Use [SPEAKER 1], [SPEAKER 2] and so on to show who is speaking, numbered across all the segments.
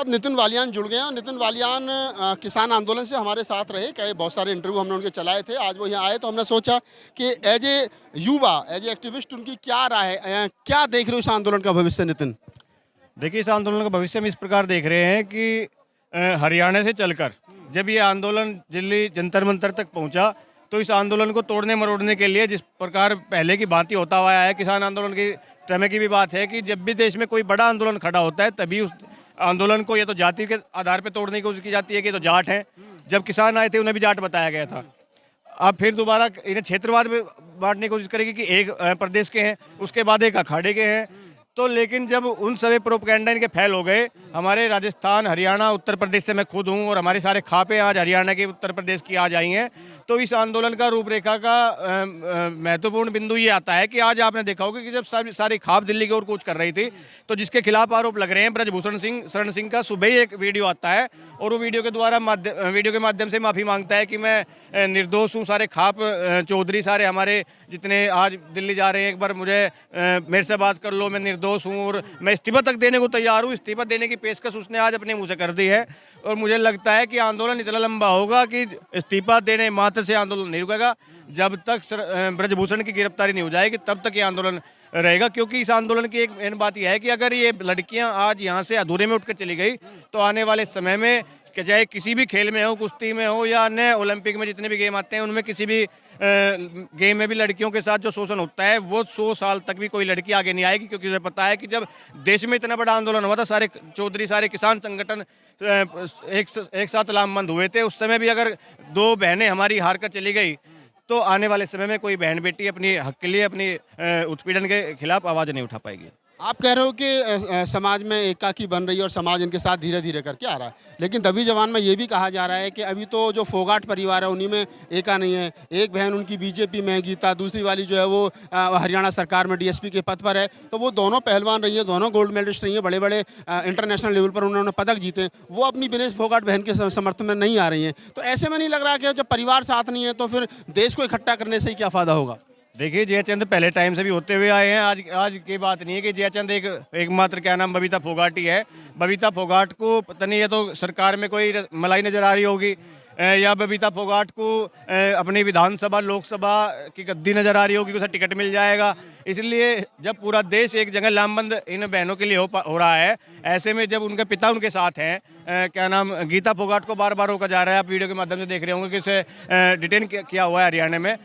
[SPEAKER 1] अब नितिन वालियान जुड़ गए हैं और नितिन वालियान किसान आंदोलन से हमारे साथ रहे। कई बहुत सारे इंटरव्यू हमने उनके चलाए थे। आज वो यहाँ आए तो हमने सोचा कि एज ए युवा, एज ए एक्टिविस्ट उनकी क्या राय है, क्या देख रहे हो इस आंदोलन का भविष्य नितिन?
[SPEAKER 2] देखिए, इस आंदोलन का भविष्य हम इस प्रकार देख रहे हैं कि हरियाणा से चलकर जब ये आंदोलन दिल्ली जंतर मंतर तक पहुंचा तो इस आंदोलन को तोड़ने मरोड़ने के लिए जिस प्रकार पहले की भांति होता हुआ आया है, किसान आंदोलन की समय की भी बात है कि जब भी देश में कोई बड़ा आंदोलन खड़ा होता है तभी उस आंदोलन को या तो जाति के आधार पर तोड़ने की कोशिश की जाती है कि तो जाट हैं। जब किसान आए थे उन्हें भी जाट बताया गया था। अब फिर दोबारा इन्हें क्षेत्रवाद में बांटने की कोशिश करेगी कि एक प्रदेश के हैं, उसके बाद एक अखाड़े के हैं। तो लेकिन जब उन सभी प्रोपेगेंडा इनके फैल हो गए, हमारे राजस्थान, हरियाणा, उत्तर प्रदेश से मैं खुद हूँ और हमारी सारे खापे आज हरियाणा के, उत्तर प्रदेश की आज आई हैं, तो इस आंदोलन का रूपरेखा का महत्वपूर्ण बिंदु ये आता है कि आज आपने देखा होगा कि जब सारी खाप दिल्ली की ओर कूच कर रही थी तो जिसके खिलाफ आरोप लग रहे हैं, ब्रजभूषण सिंह शरण सिंह का सुबह ही एक वीडियो आता है और वो वीडियो के माध्यम से माफ़ी मांगता है कि मैं निर्दोष हूँ। सारे खाप चौधरी, सारे हमारे जितने आज दिल्ली जा रहे हैं, एक बार मेरे से बात कर लो, मैं निर्दोष हूँ और मैं इस्तीफा तक देने को तैयार हूँ। इस्तीफा देने की पेशकश उसने आज अपने मुंह से कर दी है और मुझे लगता है कि आंदोलन इतना लंबा होगा कि इस्तीफा देने मात्र से आंदोलन नहीं रुकेगा। जब तक ब्रजभूषण की गिरफ्तारी नहीं हो जाएगी तब तक ये आंदोलन रहेगा, क्योंकि इस आंदोलन की एक मेन बात यह है कि अगर ये लड़कियां आज यहाँ से अधूरे में उठकर चली गई तो आने वाले समय में चाहे किसी भी खेल में हो, कुश्ती में हो या अन्य ओलंपिक में जितने भी गेम आते हैं उनमें किसी भी गेम में भी लड़कियों के साथ जो शोषण होता है वो 100 साल तक भी कोई लड़की आगे नहीं आएगी। क्योंकि उसे पता है कि जब देश में इतना बड़ा आंदोलन हुआ था, सारे चौधरी, सारे किसान संगठन एक साथ लामबंद हुए थे, उस समय भी अगर 2 बहनें हमारी हार कर चली गई तो आने वाले समय में कोई बहन बेटी अपनी हक के लिए, अपनी उत्पीड़न के खिलाफ आवाज़ नहीं उठा पाएगी।
[SPEAKER 1] आप कह रहे हो कि समाज में एकाकी बन रही है और समाज इनके साथ धीरे धीरे करके आ रहा है, लेकिन दबी जवान में ये भी कहा जा रहा है कि अभी तो जो फोगाट परिवार है उन्हीं में एका नहीं है। एक बहन उनकी बीजेपी में है गीता, दूसरी वाली जो है वो हरियाणा सरकार में डीएसपी के पद पर है। तो वो दोनों पहलवान रही है, दोनों गोल्ड मेडलिस्ट रही हैं, बड़े बड़े इंटरनेशनल लेवल पर उन्होंने पदक जीते। वो अपनी विनेश फोगाट बहन के समर्थन में नहीं आ रही हैं। तो ऐसे में नहीं लग रहा कि जब परिवार साथ नहीं है तो फिर देश को इकट्ठा करने से ही क्या फ़ायदा होगा?
[SPEAKER 2] देखिए, जयचंद पहले टाइम से भी होते हुए आए हैं। आज की बात नहीं है कि जयचंद एकमात्र क्या नाम बबीता फोगाट ही है। बबीता फोगाट को पता नहीं है तो सरकार में कोई मलाई नज़र आ रही होगी या बबीता फोगाट को अपनी विधानसभा, लोकसभा की गद्दी नज़र आ रही होगी, उसे टिकट मिल जाएगा। इसलिए जब पूरा देश एक जगह लामबंद इन बहनों के लिए हो रहा है, ऐसे में जब उनके पिता उनके साथ हैं, क्या नाम गीता फोगाट को बार बार रोका जा रहा है। आप वीडियो के माध्यम से देख रहे होंगे कि उसे डिटेन किया हुआ है हरियाणा में।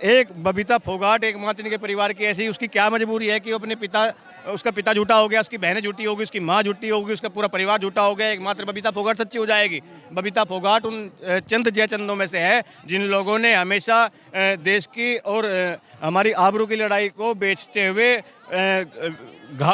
[SPEAKER 2] एक बबीता फोगाट एकमात्र इनके परिवार की ऐसी, उसकी क्या मजबूरी है कि वो अपने उसका पिता झूठा हो गया, उसकी बहनें झूठी होगी, उसकी माँ झूठी होगी, उसका पूरा परिवार झूठा हो गया, एकमात्र बबीता फोगाट सच्ची हो जाएगी। बबीता फोगाट उन चंद जयचंदों में से है जिन लोगों ने हमेशा देश की और हमारी आबरू की लड़ाई को बेचते हुए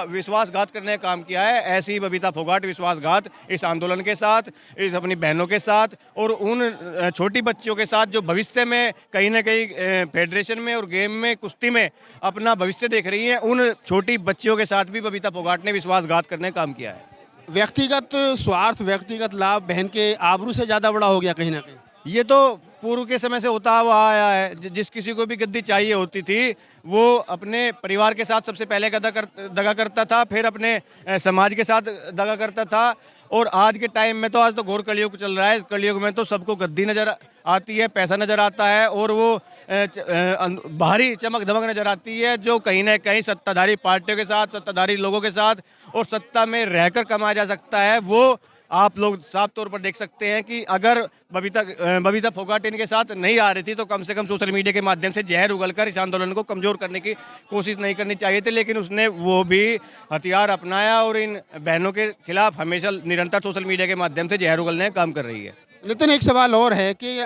[SPEAKER 2] विश्वासघात करने का काम किया है। ऐसी बबीता फोगाट विश्वासघात इस आंदोलन के साथ, इस अपनी बहनों के साथ और उन छोटी बच्चियों के साथ जो भविष्य में कहीं ना कहीं फेडरेशन में और गेम में, कुश्ती में अपना भविष्य देख रही हैं, उन छोटी बच्चियों के साथ भी बबीता फोगाट ने विश्वासघात करने का काम किया है।
[SPEAKER 1] व्यक्तिगत स्वार्थ, व्यक्तिगत लाभ बहन के आबरू से ज़्यादा बड़ा हो गया कहीं ना कहीं।
[SPEAKER 2] ये तो पूर्व के समय से होता हुआ आया है। जिस किसी को भी गद्दी चाहिए होती थी वो अपने परिवार के साथ सबसे पहले दगा करता था, फिर अपने समाज के साथ दगा करता था। और आज के टाइम में तो, आज तो घोर कलयुग चल रहा है, इस कलयुग में तो सबको गद्दी नज़र आती है, पैसा नज़र आता है और वो बाहरी चमक धमक नज़र आती है जो कहीं ना कहीं सत्ताधारी पार्टियों के साथ, सत्ताधारी लोगों के साथ और सत्ता में रहकर कमाया जा सकता है। वो आप लोग साफ तौर पर देख सकते हैं कि अगर बबीता फोगाट इनके साथ नहीं आ रही थी तो कम से कम सोशल मीडिया के माध्यम से जहर उगलकर इस आंदोलन को कमज़ोर करने की कोशिश नहीं करनी चाहिए थी, लेकिन उसने वो भी हथियार अपनाया और इन बहनों के खिलाफ हमेशा निरंतर सोशल मीडिया के माध्यम से जहर उगलने का काम कर रही है।
[SPEAKER 1] नितिन, एक सवाल और है कि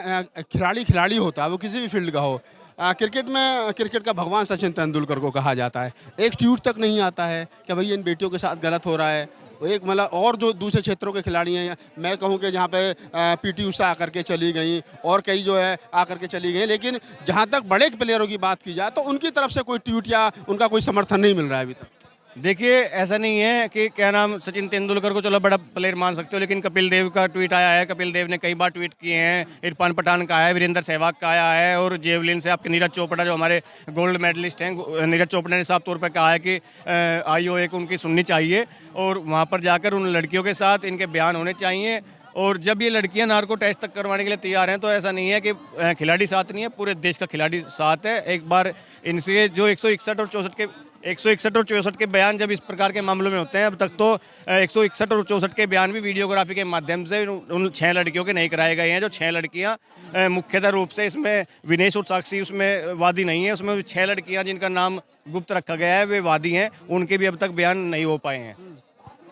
[SPEAKER 1] खिलाड़ी होता है, वो किसी भी फील्ड का हो। क्रिकेट का भगवान सचिन तेंदुलकर को कहा जाता है। एक ट्वीट तक नहीं आता है कि भाई इन बेटियों के साथ गलत हो रहा है। एक मतलब और जो दूसरे क्षेत्रों के खिलाड़ी हैं, मैं कहूँ कि जहाँ पे पीटी उषा आकर के चली गई और कई जो है आकर के चली गई, लेकिन जहाँ तक बड़े प्लेयरों की बात की जाए तो उनकी तरफ से कोई ट्वीट या उनका कोई समर्थन नहीं मिल रहा है अभी तक।
[SPEAKER 2] देखिए ऐसा नहीं है कि क्या नाम सचिन तेंदुलकर को चलो बड़ा प्लेयर मान सकते हो, लेकिन कपिल देव का ट्वीट आया है, कपिल देव ने कई बार ट्वीट किए हैं, इरफान पठान का आया है, वीरेंद्र सहवाग का आया है, और जेवलिन से आपके नीरज चोपड़ा जो हमारे गोल्ड मेडलिस्ट हैं, नीरज चोपड़ा ने साफ तौर पर कहा है कि IOA को उनकी सुननी चाहिए और वहाँ पर जाकर उन लड़कियों के साथ इनके बयान होने चाहिए। और जब ये लड़कियां नार्को टेस्ट तक करवाने के लिए तैयार हैं, तो ऐसा नहीं है कि खिलाड़ी साथ नहीं है, पूरे देश का खिलाड़ी साथ है। एक बार इनसे जो 161 और 64 के बयान जब इस प्रकार के मामलों में होते हैं, अब तक तो 161 और 64 के बयान भी वीडियोग्राफी के माध्यम से उन 6 लड़कियों के नहीं कराए गए हैं। जो 6 लड़कियां मुख्यतः रूप से इसमें विनेश और साक्षी उसमें वादी नहीं है, उसमें 6 लड़कियां जिनका नाम गुप्त रखा गया है वे वादी हैं, उनके भी अब तक बयान नहीं हो पाए हैं।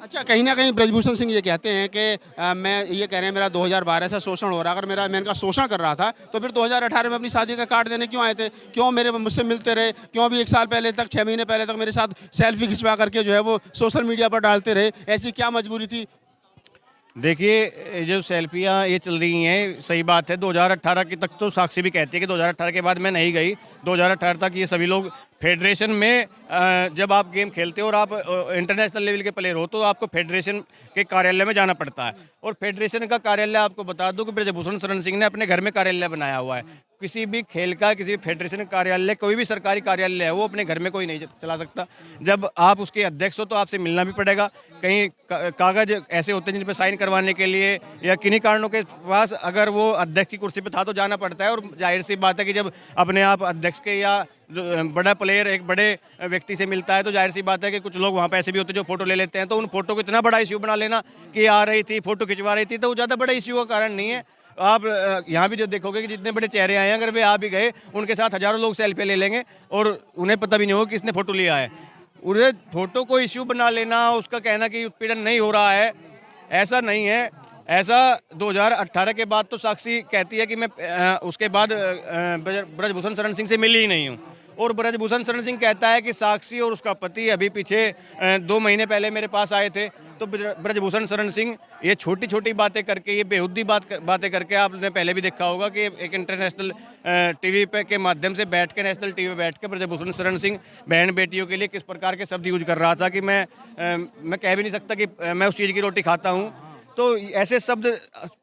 [SPEAKER 1] अच्छा, कहीं ना कहीं ब्रजभूषण सिंह ये कहते हैं कि मैं ये कह रहे हैं मेरा 2012 से शोषण हो रहा है, अगर मैं इनका शोषण कर रहा था तो फिर 2018 में अपनी शादी का कार्ड देने क्यों आए थे, क्यों मुझसे मिलते रहे, क्यों भी 1 साल पहले तक 6 महीने पहले तक मेरे साथ सेल्फी खिंचवा करके जो है वो सोशल मीडिया पर डालते रहे, ऐसी क्या मजबूरी थी?
[SPEAKER 2] देखिए ये जो सेल्फियाँ ये चल रही हैं, सही बात है, 2018 की तक तो साक्षी भी कहती है कि 2018 के बाद मैं नहीं गई। 2018 तक ये सभी लोग फेडरेशन में जब आप गेम खेलते हो और आप इंटरनेशनल लेवल के प्लेयर हो, तो आपको फेडरेशन के कार्यालय में जाना पड़ता है। और फेडरेशन का कार्यालय आपको बता दूं कि ब्रजभूषण शरण सिंह ने अपने घर में कार्यालय बनाया हुआ है। किसी भी खेल का, किसी फेडरेशन कार्यालय, कोई भी सरकारी कार्यालय है, वो अपने घर में कोई नहीं चला सकता। जब आप उसके अध्यक्ष हो तो आपसे मिलना भी पड़ेगा। कहीं कागज ऐसे होते हैं जिन पर साइन करवाने के लिए या किन्हीं कारणों के पास अगर वो अध्यक्ष की कुर्सी पर था तो जाना पड़ता है। और जाहिर सी बात है कि जब अपने आप अध्यक्ष के या बड़ा प्लेयर एक बड़े व्यक्ति से मिलता है तो जाहिर सी बात है कि कुछ लोग वहाँ पे ऐसे भी होते हैं जो फोटो ले लेते हैं। तो उन फोटो को इतना बड़ा इश्यू बना लेना कि आ रही थी, फोटो खिंचवा रही थी, तो वो ज़्यादा बड़ा इश्यू का कारण नहीं है। आप यहाँ भी जो देखोगे कि जितने बड़े चेहरे आए हैं, अगर वे आ भी गए, उनके साथ हजारों लोग सेल्फी ले लेंगे और उन्हें पता भी नहीं होगा कि किसने फोटो लिया है। उन्हें फोटो को इश्यू बना लेना, उसका कहना कि उत्पीड़न नहीं हो रहा है, ऐसा नहीं है। ऐसा 2018 के बाद तो साक्षी कहती है कि मैं उसके बाद ब्रजभूषण शरण सिंह से मिली ही नहीं हूँ। और ब्रजभूषण शरण सिंह कहता है कि साक्षी और उसका पति अभी पीछे 2 महीने पहले मेरे पास आए थे। तो ब्रजभूषण शरण सिंह ये छोटी छोटी बातें करके, ये बेहुदी बातें करके, आपने पहले भी देखा होगा कि एक इंटरनेशनल टीवी पे के माध्यम से बैठ के, नेशनल टीवी पे बैठ के ब्रजभूषण शरण सिंह बहन बेटियों के लिए किस प्रकार के शब्द यूज कर रहा था कि मैं कह भी नहीं सकता कि मैं उस चीज़ की रोटी खाता हूँ। तो ऐसे शब्द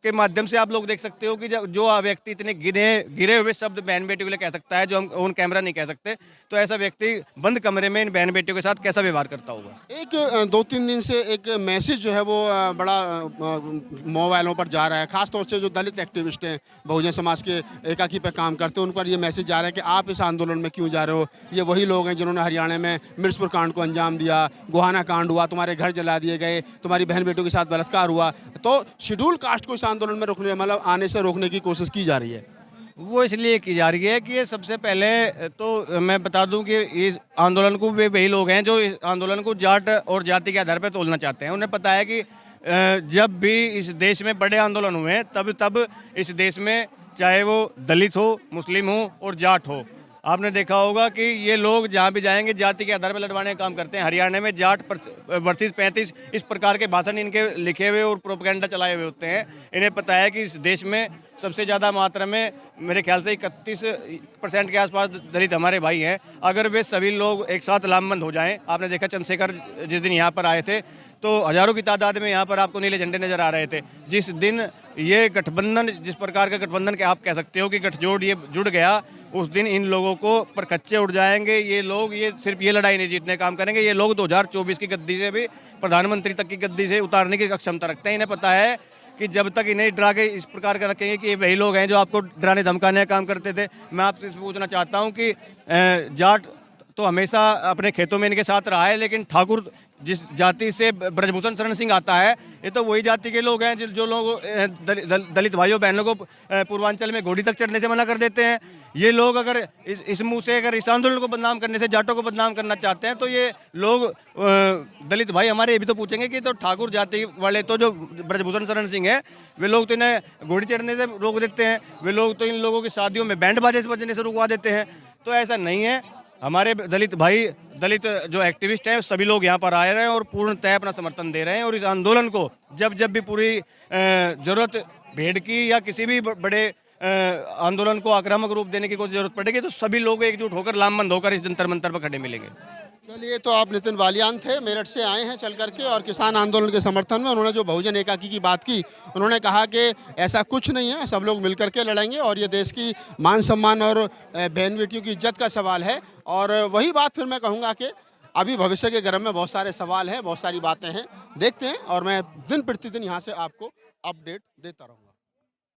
[SPEAKER 2] के माध्यम से आप लोग देख सकते हो कि जो व्यक्ति इतने गिरे हुए शब्द बहन बेटियों के लिए कह सकता है, जो हम ऑन कैमरा नहीं कह सकते, तो ऐसा व्यक्ति बंद कमरे में इन बहन बेटियों के साथ कैसा व्यवहार करता होगा।
[SPEAKER 1] एक 2-3 दिन से एक मैसेज जो है वो बड़ा मोबाइलों पर जा रहा है, खास तौर से जो दलित एक्टिविस्ट हैं, बहुजन समाज के एकाकी पे काम करते हैं, उन पर ये मैसेज जा रहा है कि आप इस आंदोलन में क्यों जा रहे हो। ये वही लोग हैं जिन्होंने हरियाणा में मिर्चपुर कांड को अंजाम दिया, गोहाना कांड हुआ, तुम्हारे घर जला दिए गए, तुम्हारी बहन बेटियों के साथ बलात्कार हुआ। तो शेड्यूल कास्ट को इस आंदोलन में रोकने, मतलब आने से रोकने की कोशिश की जा रही है।
[SPEAKER 2] वो इसलिए की जा रही है कि ये सबसे पहले तो मैं बता दूं कि इस आंदोलन को वे वही लोग हैं जो इस आंदोलन को जाट और जाति के आधार पर तोड़ना चाहते हैं। उन्हें पता है कि जब भी इस देश में बड़े आंदोलन हुए हैं, तब इस देश में चाहे वो दलित हो, मुस्लिम हो और जाट हो, आपने देखा होगा कि ये लोग जहाँ भी जाएंगे जाति के आधार पर लड़वाने का काम करते हैं। हरियाणा में जाट वर्सेस 35 इस प्रकार के भाषण इनके लिखे हुए और प्रोपेगेंडा चलाए हुए होते हैं। इन्हें पता है कि इस देश में सबसे ज़्यादा मात्रा में, मेरे ख्याल से 31% के आसपास दलित हमारे भाई हैं। अगर वे सभी लोग एक साथ लामबंद हो जाएं, आपने देखा चंद्रशेखर जिस दिन यहाँ पर आए थे तो हज़ारों की तादाद में यहाँ पर आपको नीले झंडे नज़र आ रहे थे। जिस दिन ये गठबंधन, जिस प्रकार का गठबंधन के आप कह सकते हो कि गठजोड़ ये जुड़ गया, उस दिन इन लोगों को पर कच्चे उड़ जाएंगे। ये लोग ये सिर्फ ये लड़ाई नहीं जीतने काम करेंगे, ये लोग 2024 की गद्दी से भी प्रधानमंत्री तक की गद्दी से उतारने की क्षमता रखते हैं। इन्हें पता है कि जब तक इन्हें डरा के इस प्रकार का रखेंगे कि ये वही लोग हैं जो आपको डराने धमकाने का काम करते थे। मैं आपसे पूछना चाहता हूँ कि जाट तो हमेशा अपने खेतों में इनके साथ रहा है, लेकिन ठाकुर जिस जाति से ब्रजभूषण शरण सिंह आता है, ये तो वही जाति के लोग हैं जो लोग दलित भाइयों बहनों को पूर्वांचल में घोड़ी तक चढ़ने से मना कर देते हैं। ये लोग अगर इस मुंह से अगर इस आंदोलन को बदनाम करने से जाटों को बदनाम करना चाहते हैं, तो ये लोग दलित भाई हमारे ये भी तो पूछेंगे कि तो ठाकुर जाति वाले तो जो ब्रजभूषण शरण सिंह है, वे लोग तो इन्हें घोड़ी चढ़ने से रोक देते हैं, वे लोग तो इन लोगों की शादियों में बैंड बाजे से बजने से रुकवा देते हैं। तो ऐसा नहीं है। हमारे दलित भाई, दलित जो एक्टिविस्ट हैं, सभी लोग यहाँ पर आए रहे हैं और पूर्णतः अपना समर्थन दे रहे हैं। और इस आंदोलन को जब भी पूरी जरूरत भीड़ की या किसी भी बड़े आंदोलन को आक्रामक रूप देने की कोई जरूरत पड़ेगी, तो सभी लोग एकजुट होकर, लामबंद होकर इस जंतर मंतर पर खड़े मिलेंगे।
[SPEAKER 1] चलिए, तो आप नितिन बालियान थे, मेरठ से आए हैं चल करके, और किसान आंदोलन के समर्थन में उन्होंने जो बहुजन एकाकी की बात की, उन्होंने कहा कि ऐसा कुछ नहीं है, सब लोग मिल करके लड़ेंगे और ये देश की मान सम्मान और बहन बेटियों की इज्जत का सवाल है। और वही बात फिर मैं कहूँगा कि अभी भविष्य के गर्भ में बहुत सारे सवाल हैं, बहुत सारी बातें हैं, देखते हैं, और मैं दिन प्रतिदिन यहाँ से आपको अपडेट देता रहूँगा।